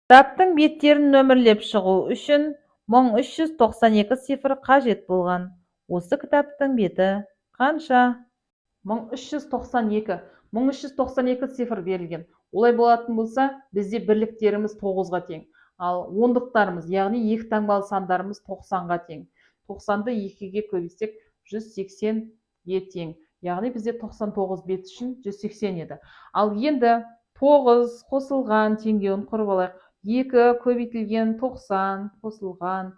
Кітаптың беттерін нөмірлеп шығу үшін 1392 цифр қажет болған. Осы кітаптың беті қанша? 1392. 1392 цифр берілген. Олай болатын болса, бізде бірліктеріміз 9-ға тең. Ал ондықтарымыз, яғни екі таңбалы сандарымыз 90-ға тең. 90-ды 2-ге көбейтсек 180-ге тең. Яғни бізде 99 бет үшін 180 еді. Ал енді 9 қосылған теңдеуін құрып алайық. 2 көбейтілген 90 қосылған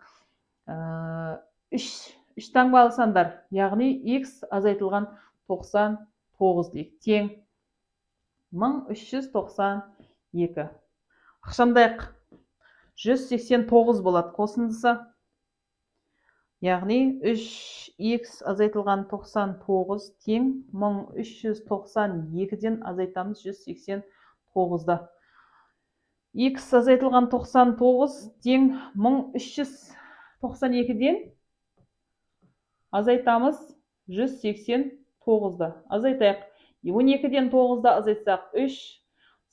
3 таңбалы сандар, яғни x азайтылған 99 дейік, тең 1392. Ықшамдайық, 189 болады қосындысы, яғни 3x азайтылған 99 тең 1392-ден азайтамыз 189-ды. X азайтылған 99 тең 1392-ден азайтамыз 189-ды. Азайтайық. 12-ден 9-ды азайтсақ 3,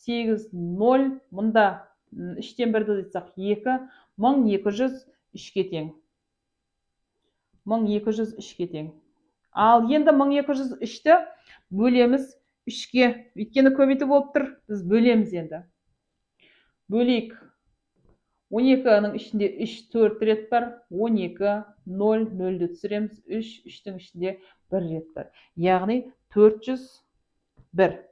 8, 0, мұнда 3-тен 1-ді азайтсақ 2, 1203-ке тең. 1203-ке тең. Ал енді 1203-ті бөлеміз 3-ке. Өйткені көбейту болып тұр, біз бөлеміз енді. Бөлейік. 12-ның ішінде 3 4 рет бар. 12, 0, 0-ді түсіреміз. 3, 3-тің ішінде 1 рет бар. Яғни 401.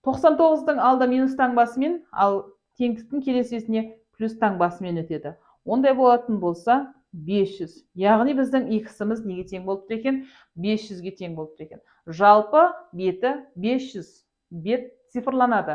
99-дың алда минус таңбасымен, ал теңдіктің келесесіне плюс таңбасымен өтеді. Ондай болатын болса 500. Яғни біздің x-іміз неге тең болып тұр екен? 500-ге тең болып тұр екен. Жалпы беті 500 бет цифрланады.